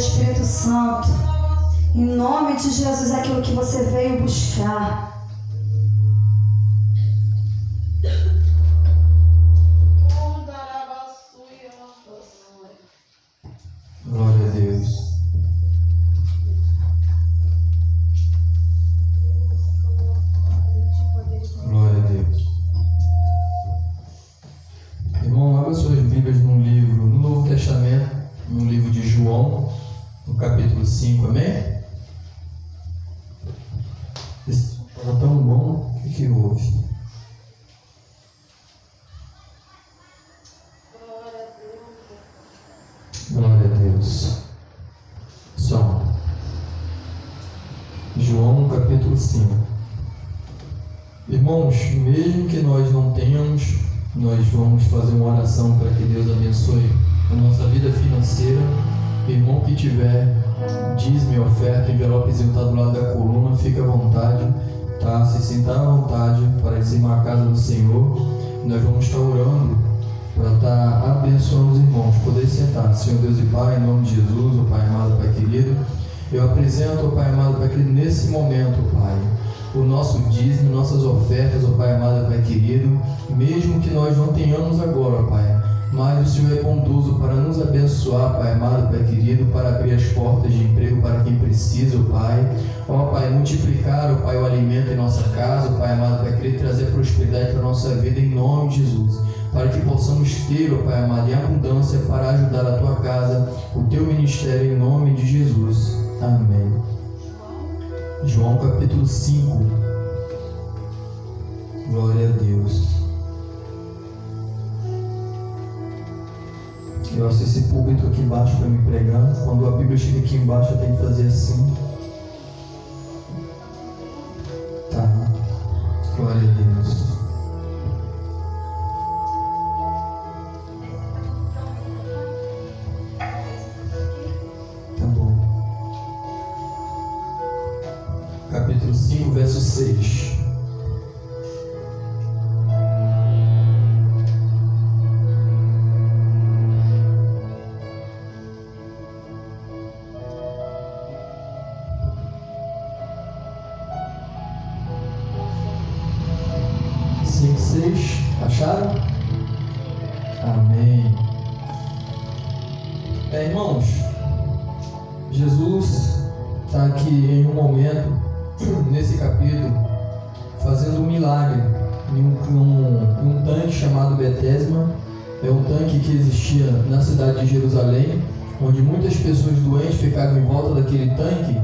Espírito Santo. Em nome de Jesus, aquilo que você veio buscar. Glória a Deus. Glória a Deus. Irmão, abra suas Bíblias no Novo Testamento, no livro de João, no capítulo 5, amém? Esse está tão bom, o que houve? Glória a Deus. Som. João capítulo 5. Irmãos, mesmo que nós não tenhamos, nós vamos fazer uma oração para que Deus abençoe a nossa vida financeira. Irmão que tiver dízimo e oferta, envelopezinho está do lado da coluna, fica à vontade, tá? Se sinta à vontade para dizimar a casa do Senhor. Nós vamos estar orando para estar abençoando os irmãos. Poder sentar. Senhor Deus e Pai, em nome de Jesus, ó Pai amado, Pai querido, eu apresento, ó Pai amado, Pai querido, nesse momento, Pai, o nosso dízimo, nossas ofertas, ó Pai amado, Pai querido, mesmo que nós não tenhamos agora, ó Pai, mas o Senhor é bondoso para nos abençoar, Pai amado, Pai querido, para abrir as portas de emprego para quem precisa, ó Pai. Ó Pai, multiplicar, ó Pai, o alimento em nossa casa, ó Pai amado, Pai querido, trazer prosperidade para a nossa vida em nome de Jesus, para que possamos ter, ó Pai amado, em abundância para ajudar a Tua casa, o Teu ministério em nome de Jesus. Amém. João capítulo 5. Glória a Deus. Eu acho esse púlpito aqui embaixo para me pregar. Quando a Bíblia chega aqui embaixo, eu tenho que fazer assim. Tá. Glória a Deus. Tá bom. Capítulo 5, verso 6. Acharam? Amém. Irmãos, Jesus está aqui em um momento, nesse capítulo, fazendo um milagre em um tanque chamado Betesda. É um tanque que existia na cidade de Jerusalém, onde muitas pessoas doentes ficavam em volta daquele tanque,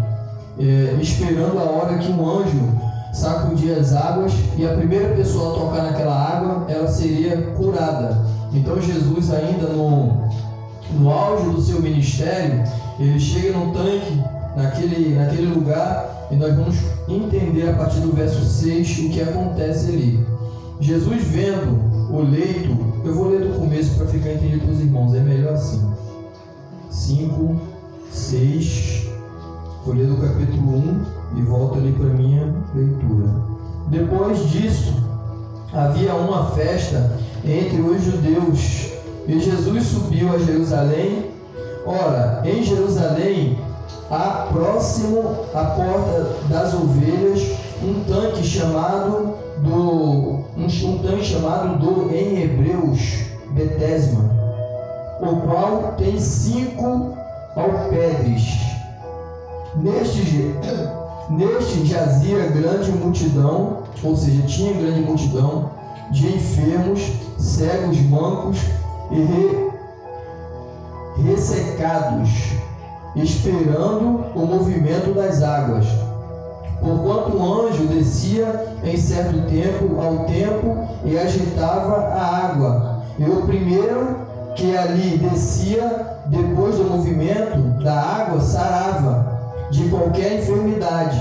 esperando a hora que um anjo sacudia as águas e a primeira pessoa a tocar naquela água, ela seria curada. Então Jesus, ainda no auge do seu ministério, ele chega no tanque, naquele lugar, e nós vamos entender a partir do verso 6 o que acontece ali. Jesus, vendo o leito, eu vou ler do começo para ficar entendido para os irmãos, é melhor assim. 5, 6, vou ler do capítulo 1 e volto ali para a minha leitura. Depois disso, havia uma festa entre os judeus, e Jesus subiu a Jerusalém. Ora, em Jerusalém, próximo à porta das ovelhas, um tanque chamado em Hebreus, Betesda, o qual tem 5 alpedres. Neste jazia grande multidão, ou seja, tinha grande multidão de enfermos, cegos, mancos e ressecados, esperando o movimento das águas. Porquanto um anjo descia em certo tempo ao templo e agitava a água, e o primeiro que ali descia, depois do movimento da água, sarava de qualquer enfermidade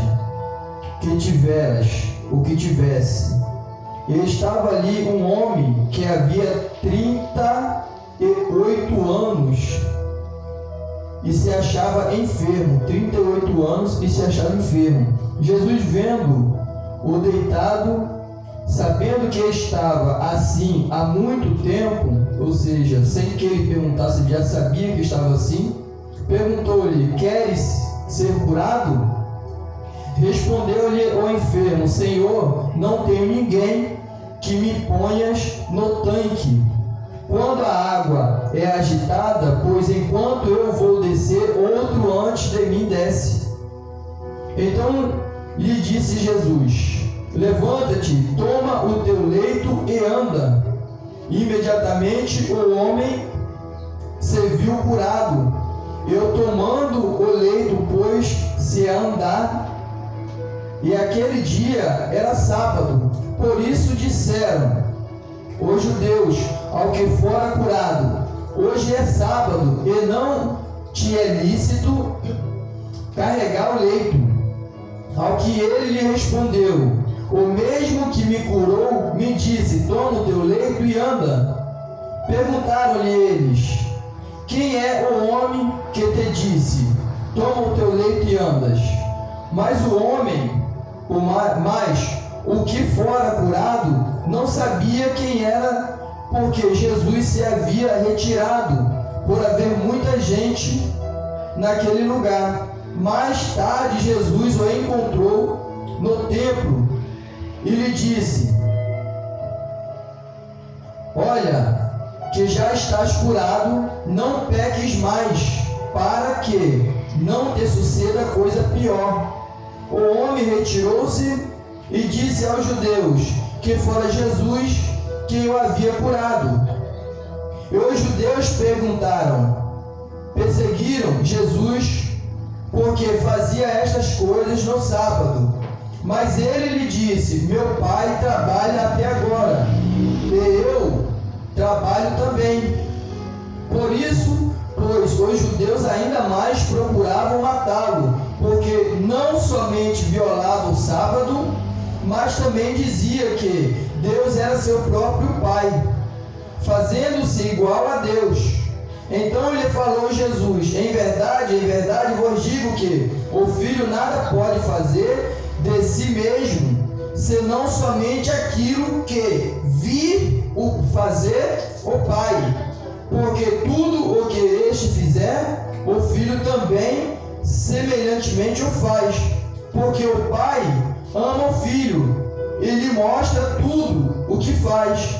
que tiveras, ou que tivesse. E estava ali um homem que havia 38 anos e se achava enfermo. 38 anos e se achava enfermo. Jesus, vendo o deitado, sabendo que estava assim há muito tempo, ou seja, sem que ele perguntasse, já sabia que estava assim, perguntou-lhe: queres ser curado? Respondeu-lhe o enfermo: Senhor, não tenho ninguém que me ponhas no tanque quando a água é agitada, pois enquanto eu vou descer, outro antes de mim desce. Então lhe disse Jesus: levanta-te, toma o teu leito e anda. Imediatamente o homem se viu curado. Eu tomando o leito, pôs-se a andar. E aquele dia era sábado. Por isso disseram os judeus ao que fora curado: hoje é sábado e não te é lícito carregar o leito. Ao que ele lhe respondeu: o mesmo que me curou me disse: toma o teu leito e anda. Perguntaram-lhe eles: quem é o homem que te disse: toma o teu leito e andas? Mas o que fora curado não sabia quem era, porque Jesus se havia retirado, por haver muita gente naquele lugar. Mais tarde Jesus o encontrou no templo e lhe disse: olha, que já estás curado, não peques mais, para que não te suceda coisa pior. O homem retirou-se e disse aos judeus que fora Jesus quem o havia curado. E os judeus perseguiram Jesus porque fazia estas coisas no sábado. Mas ele lhe disse: meu pai trabalha até agora, e eu trabalho também. Por isso, pois os judeus ainda mais procuravam matá-lo, porque não somente violava o sábado, mas também dizia que Deus era seu próprio Pai, fazendo-se igual a Deus. Então lhe falou Jesus: em verdade vos digo que o Filho nada pode fazer de si mesmo, senão somente aquilo que vir o fazer o Pai. Porque tudo o que este fizer, o Filho também semelhantemente o faz. Porque o Pai ama o Filho e lhe mostra tudo o que faz.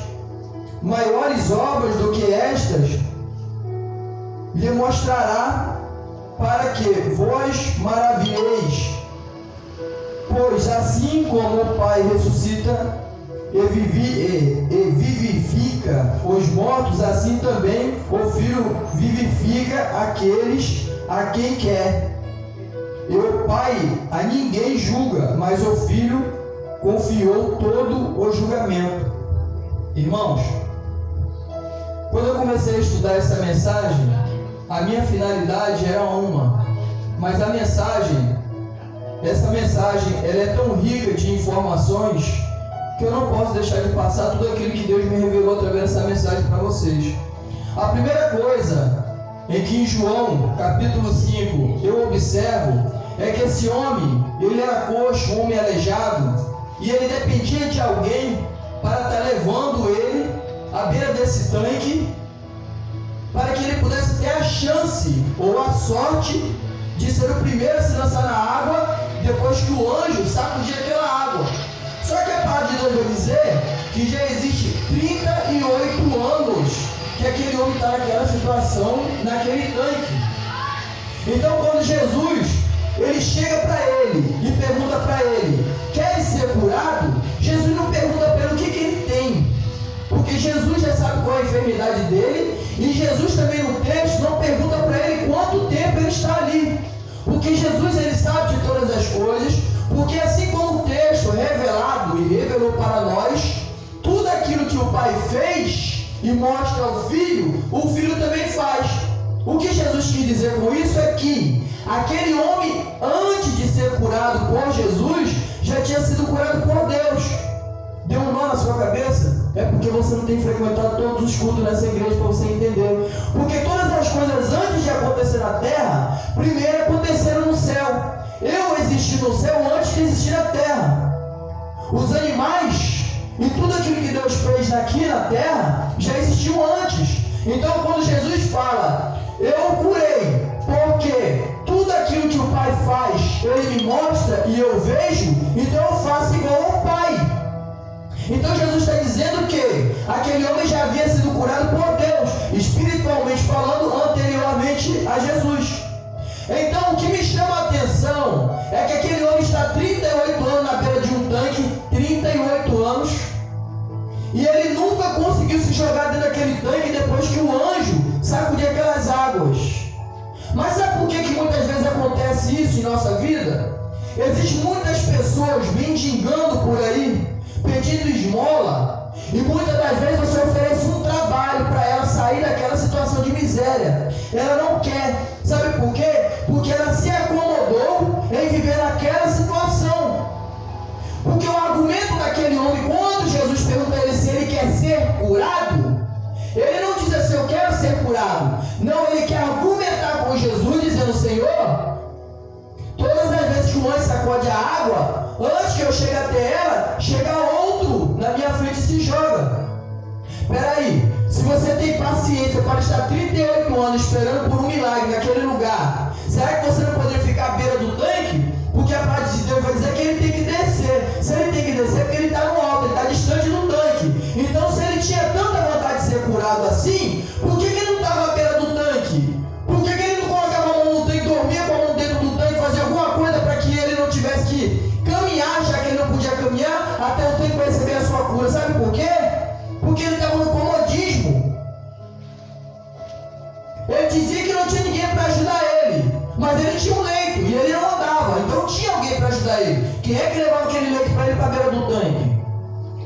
Maiores obras do que estas lhe mostrará, para que vos maravilheis. Pois assim como o Pai ressuscita e vivifica os mortos, assim também o Filho vivifica aqueles a quem quer. E o Pai a ninguém julga, mas o Filho confiou todo o julgamento. Irmãos, quando eu comecei a estudar essa mensagem, a minha finalidade era uma, mas essa mensagem, ela é tão rica de informações que eu não posso deixar de passar tudo aquilo que Deus me revelou através dessa mensagem para vocês. A primeira coisa em que em João, capítulo 5, eu observo é que esse homem, ele era coxo, um homem aleijado, e ele dependia de alguém para estar levando ele à beira desse tanque, para que ele pudesse ter a chance ou a sorte de ser o primeiro a se lançar na água, depois que o anjo sacudir aquela água. Só que a palavra de Deus vai dizer que já existe 38 anos que aquele homem está naquela situação, naquele tanque. Então quando Jesus, ele chega para ele e pergunta para ele: quer ser curado? Jesus não pergunta pelo que ele tem, porque Jesus já sabe qual é a enfermidade dele, e Jesus também no texto não pergunta para ele quanto tempo ele está ali, porque Jesus, ele sabe de todas as coisas, porque assim como o texto revelado e revelou para nós tudo aquilo que o Pai fez e mostra ao Filho, o Filho também faz. O que Jesus quis dizer com isso é que aquele homem, antes de ser curado por Jesus, já tinha sido curado por Deus. Deu um nó na sua cabeça? É porque você não tem frequentado todos os cultos nessa igreja para você entender. Porque todas as coisas antes de acontecer na terra, primeiro aconteceram no céu. Eu existi no céu antes de existir na terra. Os animais e tudo aquilo que Deus fez aqui na terra já existiu antes. Então quando Jesus fala: eu curei, Porque tudo aquilo que o Pai faz, Ele me mostra e eu vejo, então eu faço igual ao Pai. Então Jesus está dizendo que aquele homem já havia sido curado por Deus, espiritualmente falando, anteriormente a Jesus. Então o que me chama a atenção é que aquele homem está 38 anos na beira de um tanque, 38 anos, e ele nunca conseguiu se jogar dentro daquele tanque depois que o anjo sacudiu aquelas águas. Mas sabe por que muitas vezes acontece isso em nossa vida? Existem muitas pessoas mendigando por aí, pedindo esmola, e muitas das vezes você oferece um trabalho para ela sair daquela situação de miséria. Ela não quer. Sabe por quê? Porque ela se acomodou em viver naquela situação. Porque o argumento daquele homem, quando Jesus pergunta a ele se ele quer ser curado, ele não diz assim, eu quero ser curado. Não, ele quer argumentar com Jesus, dizendo, Senhor, todas as vezes que o anjo sacode a água, antes que eu chegue até ela, chega outro na minha frente e se joga. Peraí, se você tem paciência para estar 38 anos esperando por um milagre naquele lugar, será que você não poderia ficar à beira do tanque? Porque a parte de Deus vai dizer que ele tem que descer. Se ele tem que descer, é porque ele está no alto, ele está distante do tanque. Então, se ele tinha tanta vontade de ser curado assim, por que ele não estava à beira do tanque? Por que ele não colocava a mão no tanque, dormia com a mão dentro do tanque, fazia alguma coisa para que ele não tivesse que caminhar, já que ele não podia caminhar, até o tempo para receber a sua cura? Sabe por quê? Porque ele estava no comodismo. Ele dizia que não tinha ninguém para ajudar ele, mas ele tinha um leito e ele não andava, então tinha alguém para ajudar ele. Quem é que levava aquele leito para ele para a beira do tanque?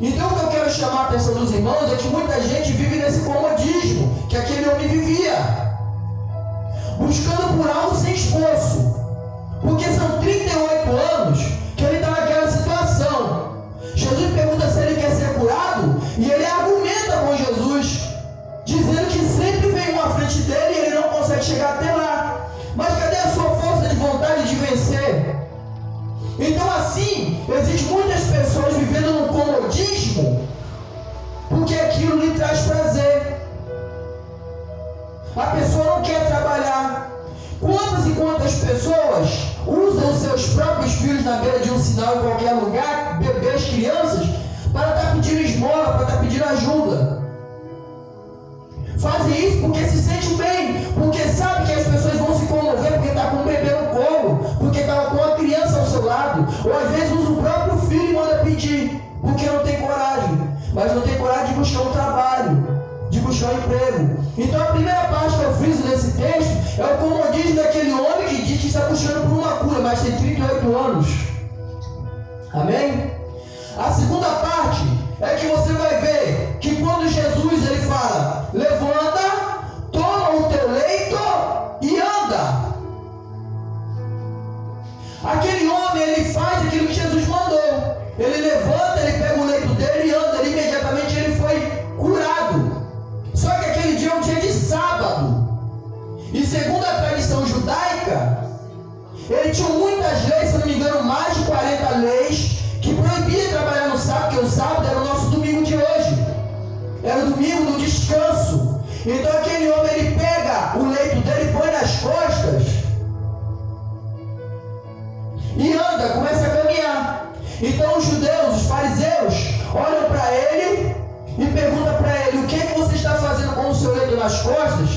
Então o que eu quero chamar a atenção dos irmãos é que muita gente vive nesse comodismo que aquele homem vivia, buscando por algo sem esforço, porque são 38 anos que ele está naquela situação. Jesus pergunta se ele quer ser curado e ele argumenta com Jesus, dizendo que sempre vem um à frente dele e ele não consegue chegar até lá. Mas cadê a sua força de vontade de vencer? Então assim, existem muitas pessoas vivendo no comodismo, porque aquilo lhe traz prazer. A pessoa não quer trabalhar. Quantas e quantas pessoas usam seus próprios filhos na beira de um sinal em qualquer lugar, bebês, crianças, para estar pedindo esmola, para estar pedindo ajuda? Fazem isso porque se sentem bem, porque sabem que as pessoas vão se comover porque está com um bebê no colo, porque está com a criança ao seu lado, ou às vezes usa o próprio filho e manda pedir, porque não tem coragem, mas não tem coragem de buscar um trabalho, de buscar um emprego. Então a primeira parte que eu friso nesse texto é o comodismo daquele homem que diz que está buscando por uma cura, mas tem 38 anos. Amém? A segunda parte é que você vai ver que quando Jesus ele fala, levanta, toma o teu leito e anda. Aquele homem ele faz aquilo que Jesus mandou. Ele levanta, ele pega o leito dele e anda. Ele, imediatamente ele foi curado. Só que aquele dia é um dia de sábado. E segundo a tradição judaica, ele tinha muitas leis, se não me engano, mais de 40 leis, que proibia trabalhar no sábado, porque o sábado era o nosso domingo de hoje. Era o domingo do descanso. Então aquele homem ele pega o leito dele, põe nas costas e anda, começa a caminhar. Então os judeus, os fariseus, olham para ele e perguntam para ele, o que é que você está fazendo com o seu leito nas costas?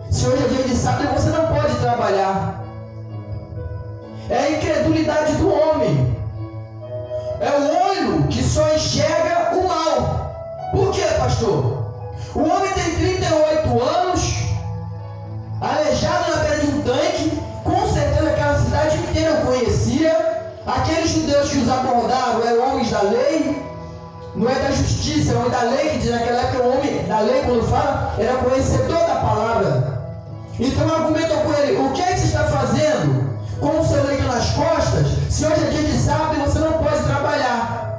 Se hoje é dia de sábado e você não pode trabalhar. É a incredulidade do homem. É o olho que só enxerga o mal. Por quê, pastor? O homem tem 38 anos, aleijado na beira de um tanque, com certeza aquela cidade inteira o conhecia. Aqueles judeus que os abordaram eram homens da lei, não é da justiça, é homem da lei, que diz naquela época o homem da lei, quando fala, era conhecedor da palavra. Então argumentam com ele, o que é que você está fazendo com o seu leito nas costas, se hoje é dia de sábado e você não pode trabalhar?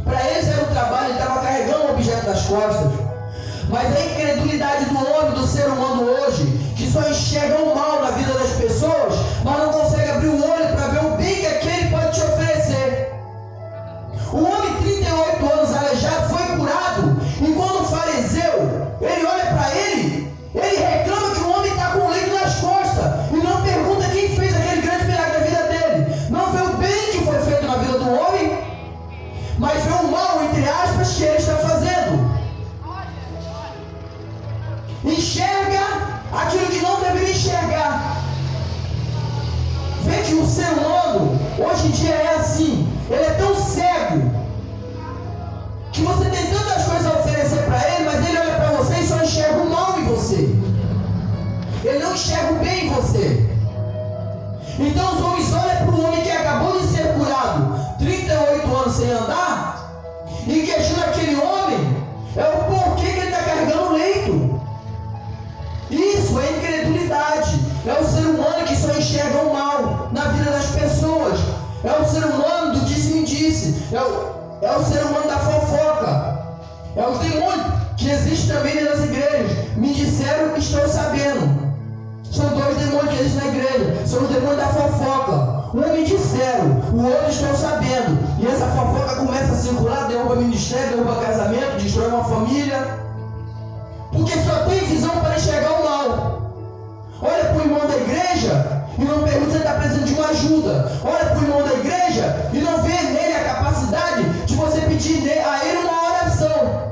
Para eles era um trabalho, ele estava carregando um objeto nas costas. Mas a incredulidade do homem, do ser humano hoje, que só enxerga o mal na vida das pessoas, mas não consegue abrir o olho para ver o bem que aquele pode te oferecer. O homem, 38 anos aleijado, foi curado, e quando o fariseu, ele olha para ele reclama que o homem está com o leito nas costas. É o porquê que ele está carregando o leito. Isso é incredulidade. É o ser humano que só enxerga o mal na vida das pessoas. É o ser humano do disse-me-disse. É o ser humano da fofoca. É os demônios que existem também dentro das igrejas. Me disseram, estou sabendo. São dois demônios que existem na igreja. São os demônios da fofoca. Um me disseram, o outro estou sabendo. E essa fofoca começa a circular, derruba ministério, derruba casamento, destrói uma família. Porque só tem visão para enxergar o mal. Olha para o irmão da igreja e não pergunta se ele está precisando de uma ajuda. Olha para o irmão da igreja e não vê nele a capacidade de você pedir a ele uma oração.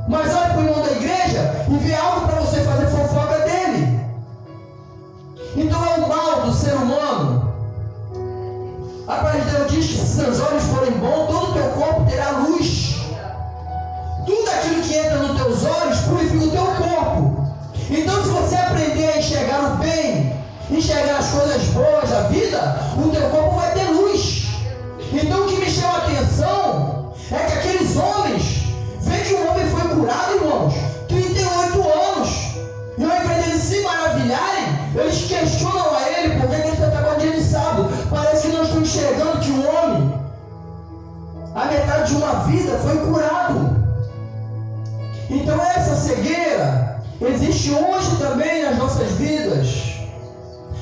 Mas olha para o irmão da igreja e vê algo para você fazer fofoca dele. Então é o mal do ser humano. A palavra de Deus diz que se seus olhos forem bons, todo o teu corpo terá luz. Tudo aquilo que entra nos teus olhos purifica o teu corpo. Então, se você aprender a enxergar o bem, enxergar as coisas boas da vida, o teu corpo vai ter luz. Então, o que me chama a atenção é que aqueles homens, vê que o homem foi curado, irmãos, 38 anos. E ao invés deles se maravilharem, eles questionam a ele por que ele está trabalhando dia de sábado. Parece que não estão enxergando que o homem, a metade de uma vida, foi curado. Então essa cegueira existe hoje também nas nossas vidas.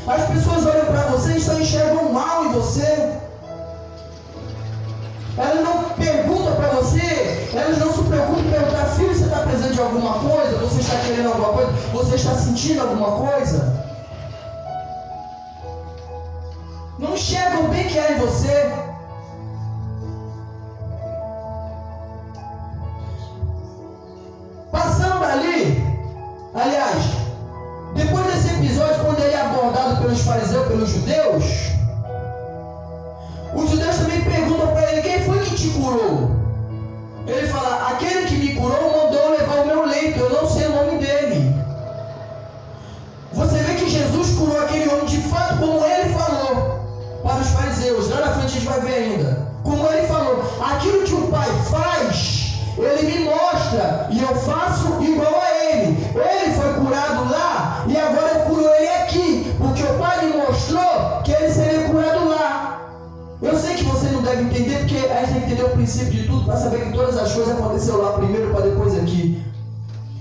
As pessoas olham para você e só enxergam mal em você. Elas não perguntam para você, elas não se preocupam em perguntar: filho, você está precisando de alguma coisa? Você está querendo alguma coisa? Você está sentindo alguma coisa? Não enxergam o bem que há em você. Passando dali, aliás, depois desse episódio, quando ele é abordado pelos fariseus, pelos judeus, os judeus também perguntam para ele: quem foi que te curou? Ele fala: aquele que me curou mandou levar o meu leito, eu não sei o nome dele. Você vê que Jesus curou aquele homem de fato, como ele falou para os fariseus. Lá na frente a gente vai ver ainda. Como ele falou: aquilo que o Pai faz, ele me mostra e eu faço igual a ele. Ele foi curado lá e agora eu curo ele aqui, porque o Pai me mostrou que ele seria curado lá. Eu sei que você não deve entender, porque a gente tem que entender o princípio de tudo para saber que todas as coisas aconteceram lá primeiro para depois aqui.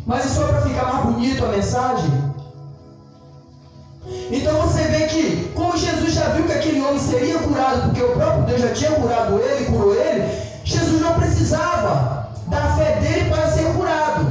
Mas é só para ficar mais bonito a mensagem. Então você vê que, como Jesus já viu que aquele homem seria curado, porque o próprio Deus já tinha curado ele, curou ele, Jesus não precisava da fé dele para ser curado.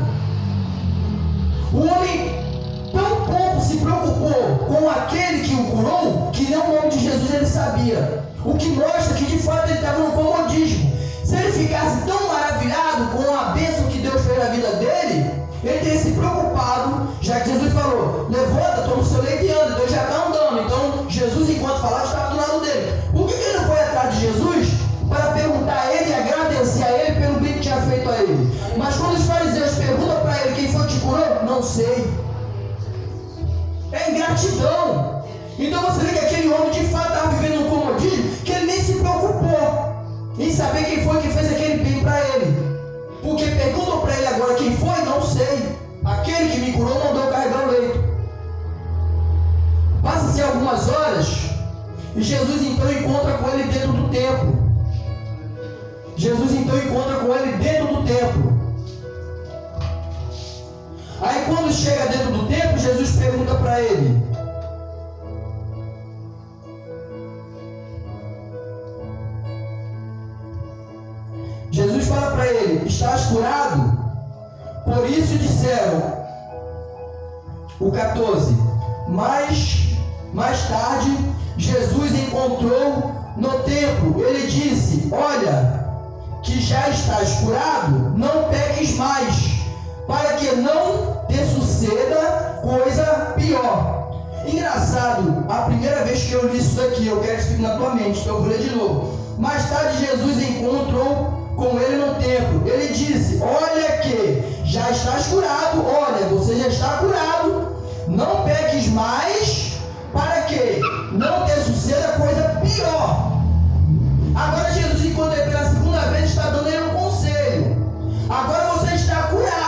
O homem tão pouco se preocupou com aquele que o curou, que nem o nome de Jesus ele sabia. O que mostra que de fato ele estava no comodismo. Se ele ficasse tão maravilhado com a bênção que Deus fez na vida dele, ele teria se preocupado, já que Jesus falou: levanta, toma o seu leito e anda. Então ele já está andando. Então Jesus, enquanto falava, estava do lado dele. Por que ele não foi atrás de Jesus para perguntar a ele e agradecer a ele pelo bem que tinha feito a ele? Mas quando os fariseus perguntam para ele: quem foi que te curou? Não sei. É ingratidão. Então você vê que aquele homem de fato estava vivendo um comodismo, que ele nem se preocupou em saber quem foi que fez aquele bem para ele. Porque perguntam para ele agora: quem foi? Não sei. Aquele que me curou mandou carregar o leito. Passa-se algumas horas e Jesus então encontra com ele dentro do templo. Jesus então encontra com ele dentro do templo. Aí quando chega dentro do templo, Jesus pergunta para ele: Jesus fala para ele: estás curado? Por isso disseram, o 14, mais tarde, Jesus encontrou no templo. Ele disse: olha, que já estás curado, não peques mais, para que não te suceda coisa pior. Engraçado, a primeira vez que eu li isso daqui, eu quero que fique na tua mente, então eu vou ler de novo. Mais tarde Jesus encontrou com ele no templo. Ele disse: olha que já estás curado, olha, você já está curado, não peques mais, para que não te suceda coisa pior. Agora Jesus encontra ele pela segunda vez, está dando ele um conselho. Agora você está curado.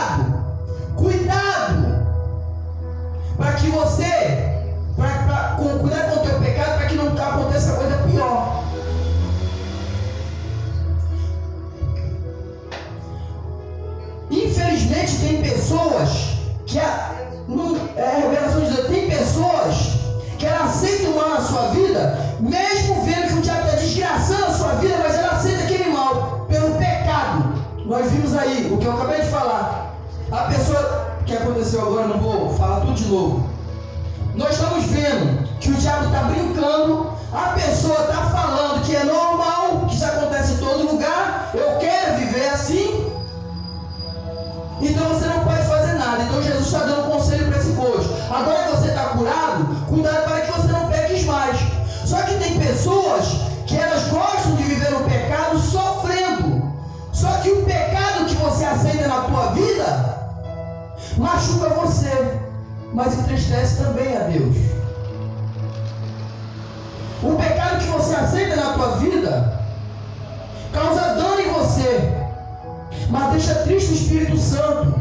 sua vida, mesmo vendo que o diabo está desgraçando a sua vida, mas ela aceita aquele mal pelo pecado. Nós vimos aí o que eu acabei de falar. A pessoa que aconteceu agora, não vou falar tudo de novo. Nós estamos vendo que o diabo está brincando, a pessoa está falando que é normal, que isso acontece em todo lugar, eu quero viver assim. Então você não pode fazer nada. Então Jesus está dando um conselho para esse coxo. Agora que você está curado, cuidado para que você não peques mais. Só que tem pessoas que elas gostam de viver no pecado sofrendo. Só que o pecado que você aceita na tua vida machuca você, mas entristece também a Deus. O pecado que você aceita na tua vida causa dano em você, mas deixa triste o Espírito Santo,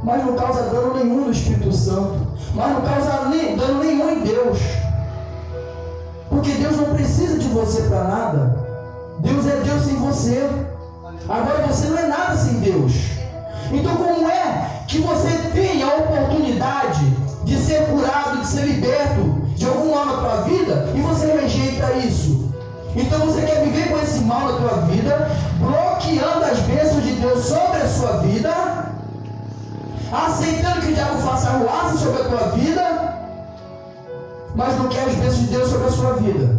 mas não causa dano nenhum no Espírito Santo, mas não causa dano nenhum em Deus, porque Deus não precisa de você para nada. Deus é Deus sem você. Agora você não é nada sem Deus. Então como é que você tem a oportunidade de ser curado, de ser liberto de algum mal na tua vida e você rejeita isso? Então você quer viver com esse mal na tua vida, bloqueando as bênçãos de Deus sobre a sua vida, aceitando que o diabo faça arruaça sobre a tua vida, mas não quer as bênçãos de Deus sobre a sua vida.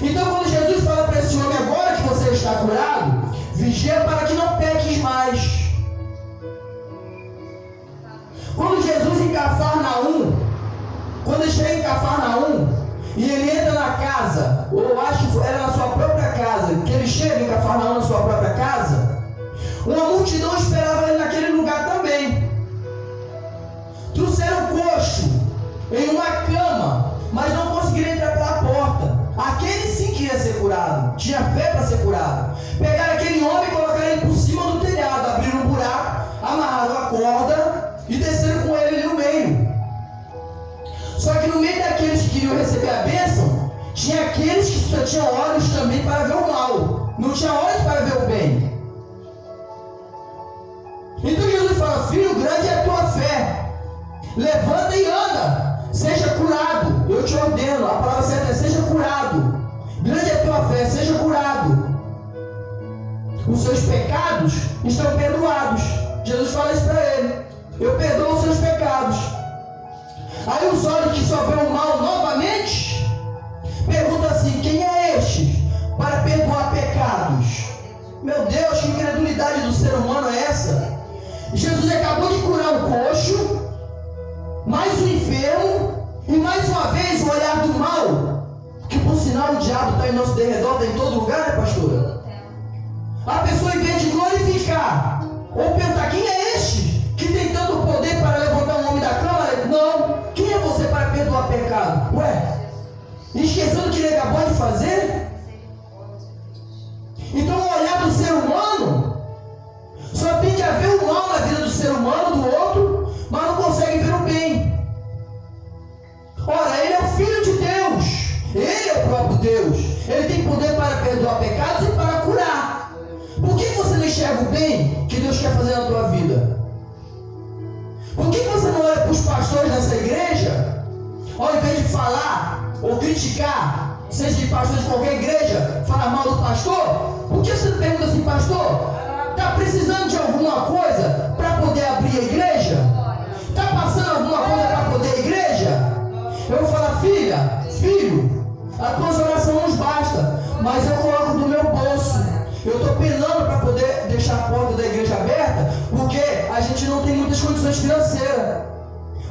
Então quando Jesus fala para esse homem, agora que você está curado, vigia para que não peques mais. Quando Jesus em Cafarnaum, quando ele chega em Cafarnaum, e ele entra na casa, ou acho que era na sua própria casa, que ele chega em Cafarnaum na sua própria casa, uma multidão esperava ele naquele lugar também. Trouxeram o coxo em uma cama, mas não conseguiram entrar pela porta. Aquele sim que ia ser curado, tinha fé para ser curado. Pegaram aquele homem e colocaram ele por cima do telhado, abriram um buraco, amarraram a corda e desceram com ele ali no meio. Só que no meio daqueles que queriam receber a bênção, tinha aqueles que só tinham olhos também para ver o mal, não tinha olhos para ver o bem. Então Jesus fala: filho, grande é a tua fé, levanta e anda, seja curado. Eu te ordeno, a palavra certa é: seja curado. Grande é a tua fé, seja curado. Os seus pecados estão perdoados. Jesus fala isso para ele: eu perdoo os seus pecados. Aí os olhos que só vêem o mal novamente perguntam assim: quem é este para perdoar pecados? Meu Deus, que incredulidade do ser humano é essa? Jesus acabou de curar o coxo, mais o enfermo, e mais uma vez o olhar do mal, que por sinal o diabo está em nosso derredor, está em todo lugar, né, pastora? A pessoa, em vez de glorificar ou perguntar: quem é este que tem tanto poder para levantar um homem da cama? Não. Quem é você para perdoar pecado? Ué, esquecendo que ele acabou de fazer? Então o olhar do ser humano só tende a ver o mal na vida do ser humano, do outro, mas não consegue ver o bem. Ora, ele é o Filho de Deus, ele é o próprio Deus, ele tem poder para perdoar pecados e para curar. Por que você não enxerga o bem que Deus quer fazer na tua vida? Por que você não olha para os pastores dessa igreja, ao invés de falar ou criticar, seja de pastor de qualquer igreja, falar mal do pastor? Por que você não pergunta assim: pastor, está precisando de alguma coisa para poder abrir a igreja? Está passando alguma coisa para poder a igreja? Eu vou falar: filha, filho, a tua oração nos basta, mas eu coloco do meu bolso. Eu estou penando para poder deixar a porta da igreja aberta, porque a gente não tem muitas condições financeiras.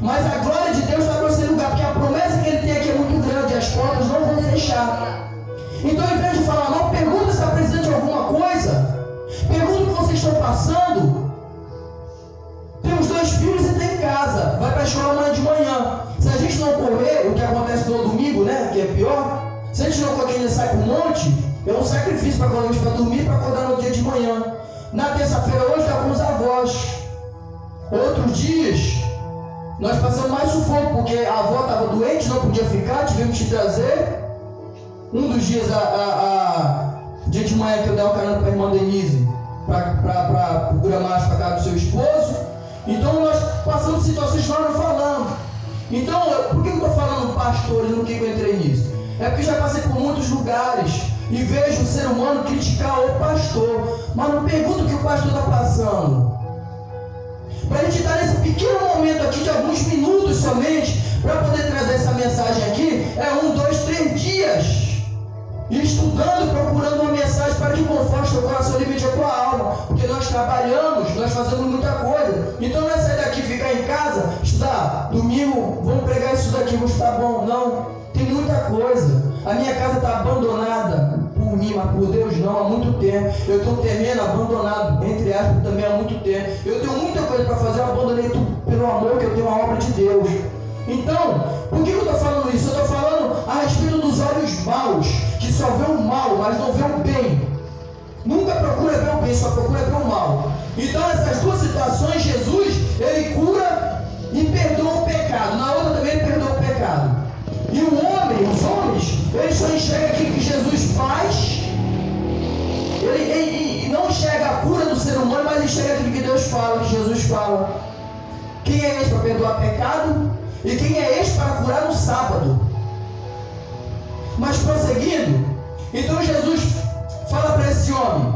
Mas a glória de Deus está para esse lugar, porque a promessa que ele tem aqui é muito grande e as portas não vão fechar. Então, ao invés de falar mal, pergunta se está precisando de alguma coisa. Pergunta o que vocês estão passando. Temos 2 filhos e tem em casa, vai para a escola amanhã de manhã. Se a gente não correr, o que acontece no domingo, né, que é pior, se a gente não correr, ele sai para o monte, é um sacrifício para colocar para dormir, para acordar no dia de manhã. Na terça-feira hoje está com os avós. Outros dias nós passamos mais sufoco, porque a avó estava doente, não podia ficar, tivemos que trazer. Um dos dias, dia de manhã, que eu dei o carona para a irmã Denise, para o Gramacho, para casa do seu esposo. Então nós passamos situações que nós não falamos. Então, por que eu estou falando pastores? No que eu entrei nisso? É porque já passei por muitos lugares e vejo o ser humano criticar o pastor, mas não pergunto o que o pastor está passando. Para a gente estar nesse pequeno momento aqui de alguns minutos somente, para poder trazer essa mensagem aqui, é 1, 2, 3 dias. E estudando, procurando uma mensagem para que conforte teu coração e alimente a tua alma. Porque nós trabalhamos, nós fazemos muita coisa. Então não é sair daqui, ficar em casa, estudar. Domingo, vamos pregar isso daqui, vamos estar bom. Não, tem muita coisa. A minha casa está abandonada por mim, mas por Deus não, há muito tempo. Eu tenho um terreno abandonado, entre aspas, também há muito tempo. Eu tenho muita coisa para fazer, eu abandonei tudo pelo amor que eu tenho a obra de Deus. Então, por que eu estou falando isso? Eu estou falando a respeito dos olhos maus, que só vê o mal, mas não vê o bem. Nunca procura ver o bem, só procura ver o mal. Então, essas duas situações, Jesus, ele cura e perdoa o pecado. Na outra também ele perdoa o pecado. E o homem, os homens, eles só enxergam aquilo que Jesus faz. Ele não enxerga a cura do ser humano, mas enxerga aquilo que Deus fala, que Jesus fala. Quem é esse para perdoar pecado? E quem é esse para curar no sábado? Mas prosseguindo, então Jesus fala para esse homem: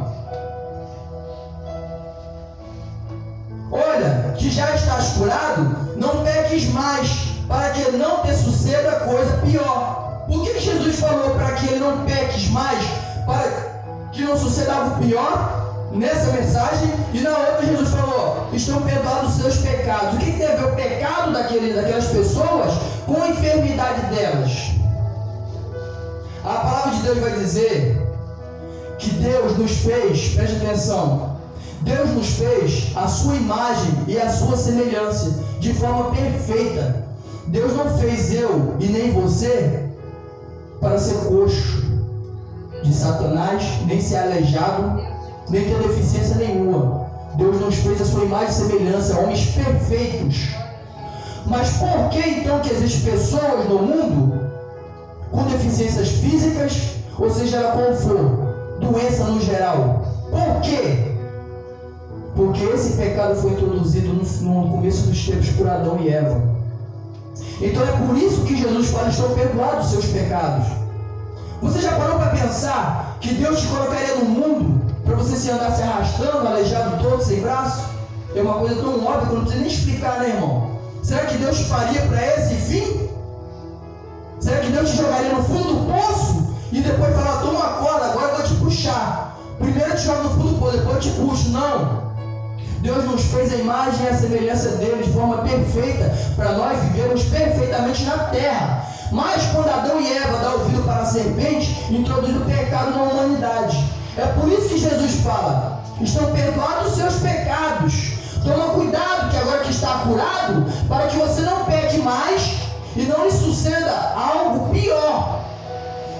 olha, que já estás curado, não peques mais, para que não te suceda coisa pior. Por que Jesus falou para que ele não peques mais, para que não suceda algo pior? Nessa mensagem, e na outra Jesus falou: estão perdoados os seus pecados. O que tem a ver o pecado daquelas pessoas com a enfermidade delas? A palavra de Deus vai dizer que Deus nos fez, preste atenção, Deus nos fez a sua imagem e a sua semelhança de forma perfeita. Deus não fez eu e nem você para ser coxo de Satanás, nem ser aleijado, nem ter deficiência nenhuma. Deus nos fez a sua imagem e semelhança, homens perfeitos. Mas por que então que existem pessoas no mundo com deficiências físicas, ou seja, qual for, doença no geral? Por quê? Porque esse pecado foi introduzido no começo dos tempos por Adão e Eva. Então é por isso que Jesus fala: estão perdoados os seus pecados. Você já parou para pensar que Deus te colocaria no mundo para você se andar se arrastando, aleijado todo, sem braço? É uma coisa tão óbvia que eu não preciso nem explicar, né, irmão? Será que Deus te faria para esse fim? Será que Deus te jogaria no fundo do poço e depois falar: toma uma corda, agora eu vou te puxar? Primeiro eu te jogo no fundo do poço, depois eu te puxo. Não. Deus nos fez a imagem e a semelhança dele de forma perfeita, para nós vivermos perfeitamente na terra. Mas quando Adão e Eva dão ouvido para a serpente, introduz o pecado na humanidade. É por isso que Jesus fala: estão perdoados os seus pecados. Toma cuidado que agora que está curado, para que você não peque mais e não lhe suceda algo pior.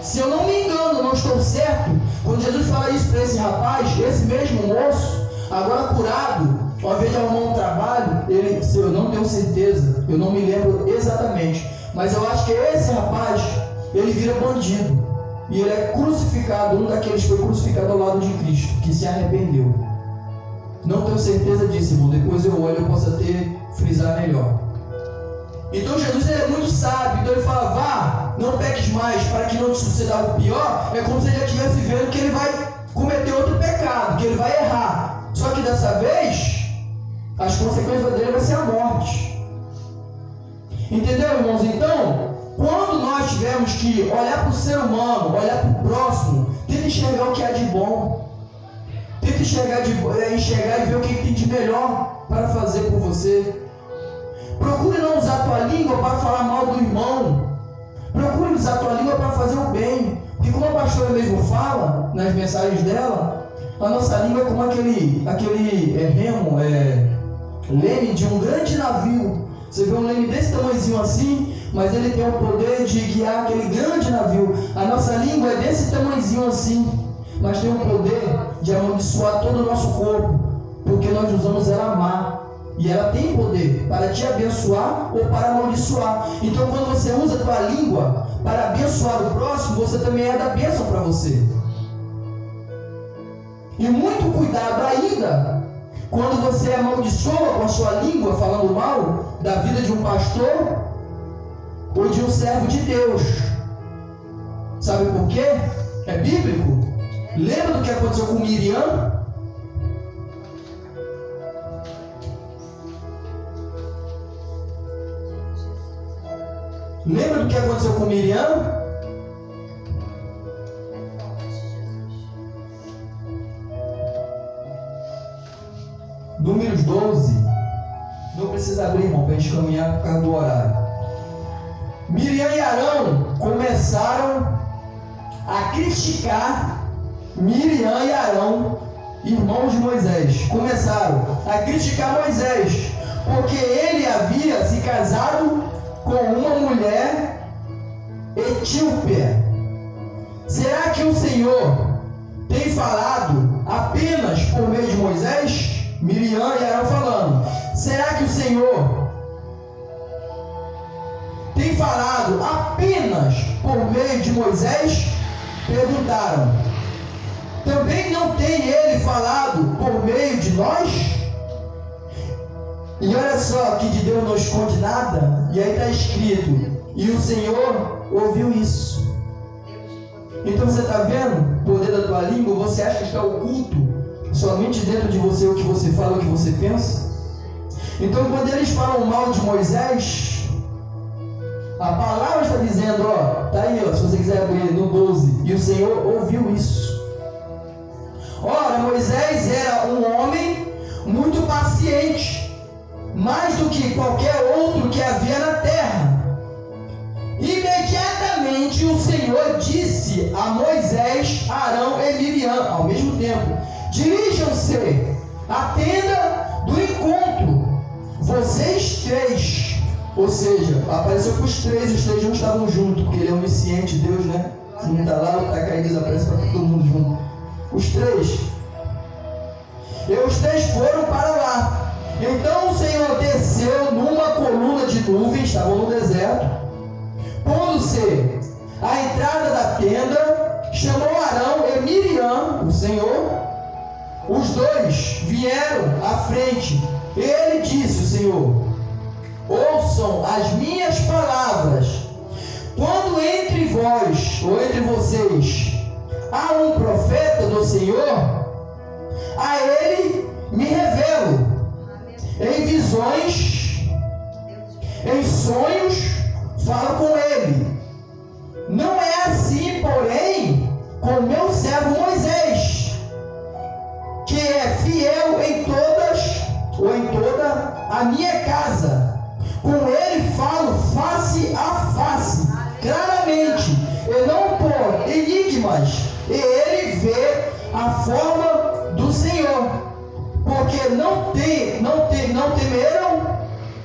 Se eu não me engano, não estou certo, quando Jesus fala isso para esse rapaz, esse mesmo moço, agora curado, ao invés de arrumar um trabalho, eu não tenho certeza, eu não me lembro exatamente, mas eu acho que esse rapaz, ele vira bandido, e ele é crucificado, um daqueles que foi crucificado ao lado de Cristo, que se arrependeu. Não tenho certeza disso, irmão, depois eu olho, eu posso até frisar melhor. Então Jesus, ele é muito sábio, então ele fala: vá, não peques mais, para que não te suceda algo pior. É como se ele já estivesse vendo que ele vai cometer outro pecado, que ele vai errar. Só que dessa vez, as consequências dele vai ser a morte. Entendeu, irmãos? Então, quando nós tivermos que olhar para o ser humano, olhar para o próximo, tenta enxergar o que há de bom. Tenta enxergar e ver o que tem de melhor para fazer por você. Procure não usar a tua língua para falar mal do irmão. Procure usar a tua língua para fazer o bem. Porque como a pastora mesmo fala nas mensagens dela, a nossa língua é como aquele remo, leme de um grande navio. Você vê um leme desse tamanhozinho assim, mas ele tem o poder de guiar aquele grande navio. A nossa língua é desse tamanhozinho assim, mas tem o poder de amaldiçoar todo o nosso corpo, porque nós usamos ela má. E ela tem poder para te abençoar ou para amaldiçoar. Então quando você usa a tua língua para abençoar o próximo, você também é da bênção para você. E muito cuidado ainda Quando você amaldiçoa com a sua língua, falando mal da vida de um pastor ou de um servo de Deus. Sabe por quê? É bíblico. Lembra do que aconteceu com Miriam? Lembra do que aconteceu com Miriam? Números 12. Não precisa abrir, irmão, para a gente caminhar por causa do horário. Miriam e Arão começaram a criticar Miriam e Arão, irmãos de Moisés. Começaram a criticar Moisés, porque ele havia se casado com uma mulher etíope. Será que o Senhor tem falado apenas por meio de Moisés? Miriam e Arão falando. Será que o Senhor tem falado apenas por meio de Moisés? Perguntaram. Também não tem ele falado por meio de nós? E olha só que de Deus não esconde nada. E aí está escrito: e o Senhor ouviu isso. Então você está vendo o poder da tua língua? Você acha que está oculto somente dentro de você o que você fala, o que você pensa? Então quando eles falam mal de Moisés, a palavra está dizendo, ó, tá aí, ó, se você quiser abrir no 12, e o Senhor ouviu isso. Ora, Moisés era um homem muito paciente, mais do que qualquer outro que havia na terra. Imediatamente o Senhor disse a Moisés, Arão e Miriam ao mesmo tempo: dirijam-se à tenda do encontro, vocês três. Ou seja, apareceu para os três não estavam juntos, porque ele é onisciente, Deus, né? Se não está lá, está caído, desaparece para todo mundo junto. Os três. E os três foram para lá. Então o Senhor desceu numa coluna de nuvens, estavam no deserto, pondo-se à entrada da tenda, chamou Arão e Miriam, o Senhor. Os dois vieram à frente. Ele disse, o Senhor: ouçam as minhas palavras. Quando entre vós, ou entre vocês, há um profeta do Senhor, a ele me revelo, em visões, em sonhos, falo com ele. Não é assim, porém, com meu servo Moisés, que é fiel em todas, ou em toda a minha casa. Com ele falo face a face, claramente, e não por enigmas, e ele vê a forma do Senhor, porque não temeram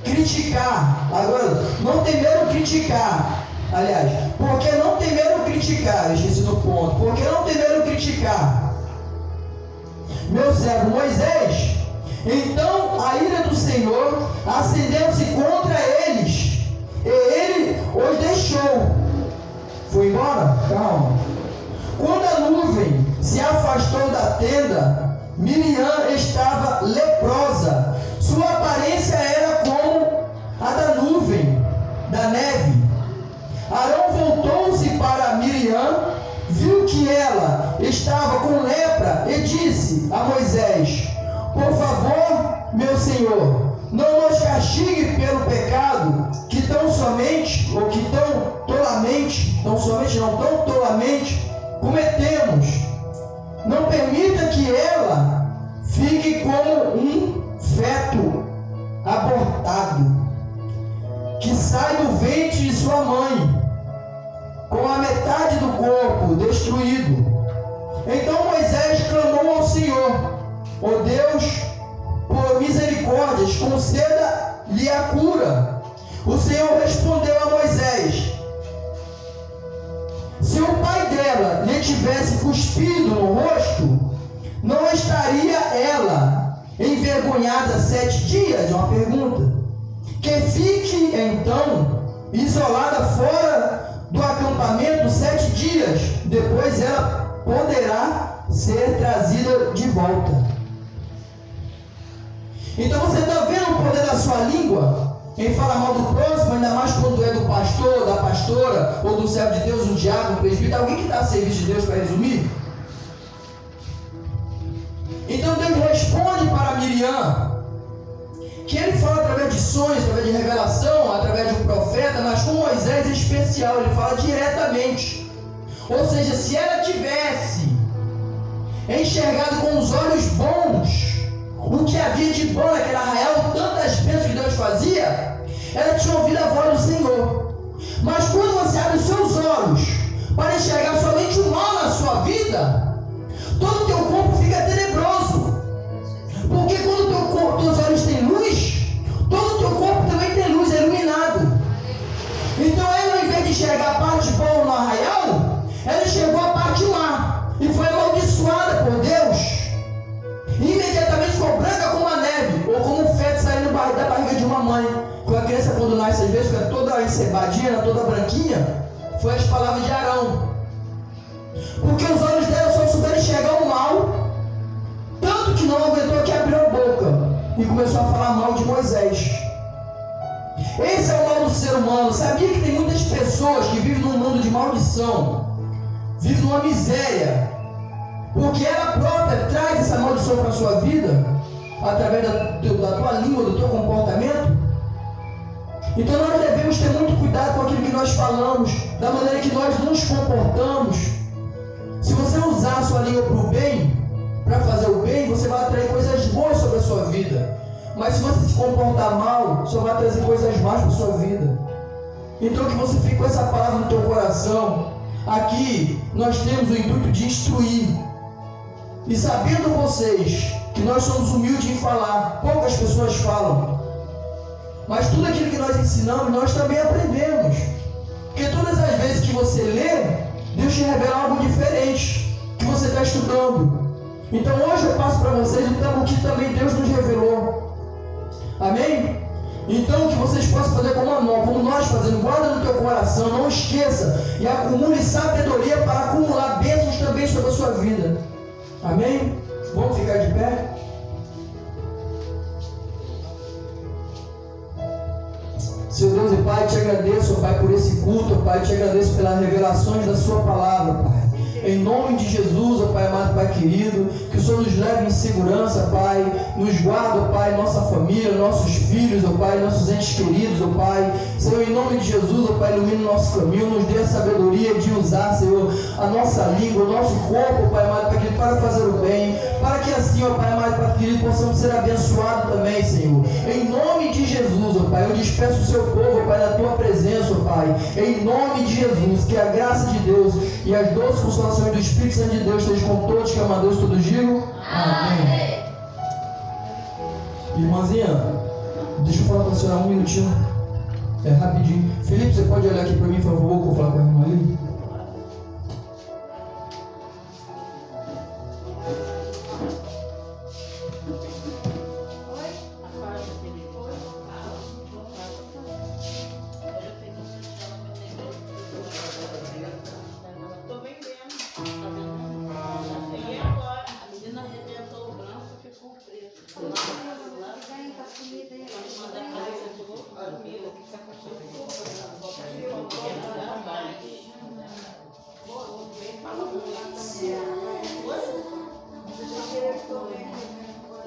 criticar. Agora, não temeram criticar. Aliás, porque não temeram criticar, esqueci do ponto, porque não temeram criticar meu servo Moisés. Então a ira do Senhor acendeu-se contra eles, e ele os deixou. Foi embora? Calma. Quando a nuvem se afastou da tenda, Miriam estava leprosa. Sua aparência era como a da nuvem, da neve. Arão voltou-se para Miriam, viu que ela estava com lepra e disse a Moisés: por favor, meu senhor, não nos castigue pelo pecado que tão somente cometemos. Não permita que ela fique como um feto abortado, que sai do ventre de sua mãe, com a metade do corpo destruído. Então Moisés clamou ao Senhor: ó Deus, por misericórdias, conceda-lhe a cura. O Senhor respondeu a Moisés: se o pai dela lhe tivesse cuspido no rosto, não estaria ela envergonhada 7 dias? É uma pergunta. Que fique então isolada fora do acampamento 7 dias, depois ela poderá ser trazida de volta. Então você está vendo o poder da sua língua em falar mal do próximo, ainda mais quando é do pastor, da pastora, ou do servo de Deus, um diácono, um presbítero, alguém que está a serviço de Deus, para resumir. Então Deus responde para Miriam, que ele fala através de sonhos, através de revelação, através de um profeta, mas com Moisés em especial, ele fala diretamente. Ou seja, se ela tivesse enxergado com os olhos bons o que havia de bom naquele arraial, tantas bênçãos que Deus fazia, ela tinha ouvido a voz do Senhor. Mas quando você abre os seus olhos para enxergar somente o mal na sua vida, todo o teu corpo fica tenebroso. Porque quando teus olhos têm luz, todo o teu corpo também tem luz, é iluminado. Então ela, ao invés de enxergar a parte boa no arraial, ela enxergou a parte má e foi amaldiçoada por Deus. E imediatamente ficou branca como a neve, ou como um feto saindo da barriga de uma mãe. Com a criança, quando nasce, às vezes fica toda encebadinha, toda branquinha. Foi as palavras de Arão. Porque os olhos dela só souberam enxergar o mal, tanto que não aguentou, que abriu a boca e começou a falar mal de Moisés. Esse é o mal do ser humano. Sabia que tem muitas pessoas que vivem num mundo de maldição, vivem numa miséria, porque ela própria traz essa maldição para a sua vida, através da tua língua, do teu comportamento. Então nós devemos ter muito cuidado com aquilo que nós falamos, da maneira que nós nos comportamos. Se você usar a sua língua para o bem, para fazer o bem, você vai atrair coisas boas sobre a sua vida. Mas se você se comportar mal, só vai trazer coisas más para a sua vida. Então que você fique com essa palavra no teu coração. Aqui nós temos o intuito de instruir. E sabendo vocês que nós somos humildes em falar, poucas pessoas falam. Mas tudo aquilo que nós ensinamos, nós também aprendemos. Porque todas as vezes que você lê, Deus te revela algo diferente que você está estudando. Então hoje eu passo para vocês o que também Deus nos revelou. Amém? Então que vocês possam fazer como nós fazemos. Guarda no teu coração, não esqueça. E acumule sabedoria para acumular bênçãos também sobre a sua vida. Amém? Vamos ficar de pé? Seu Deus e Pai, te agradeço, Pai, por esse culto, Pai, te agradeço pelas revelações da sua palavra, Pai. Em nome de Jesus, ó Pai amado, Pai querido, que o Senhor nos leve em segurança, Pai, nos guarda, ó Pai, nossa família, nossos filhos, ó Pai, nossos entes queridos, ó Pai. Senhor, em nome de Jesus, ó Pai, ilumina o nosso caminho, nos dê a sabedoria de usar, Senhor, a nossa língua, o nosso corpo, ó Pai amado, Pai querido, para fazer o bem, para que assim, ó Pai amado, Pai querido, possamos ser abençoados também, Senhor. Em nome de Jesus, ó Pai, eu despeço o seu povo, ó Pai, na tua presença, ó Pai. Em nome de Jesus, que a graça de Deus e as doces consolações do Espírito Santo de Deus estejam com todos que amadores todos digam. Amém. Irmãzinha, deixa eu falar com a senhora um minutinho. É rapidinho. Felipe, você pode olhar aqui para mim, por favor, que eu vou falar com a irmã ali?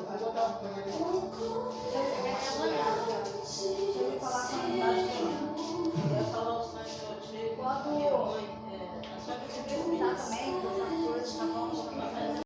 Vou botar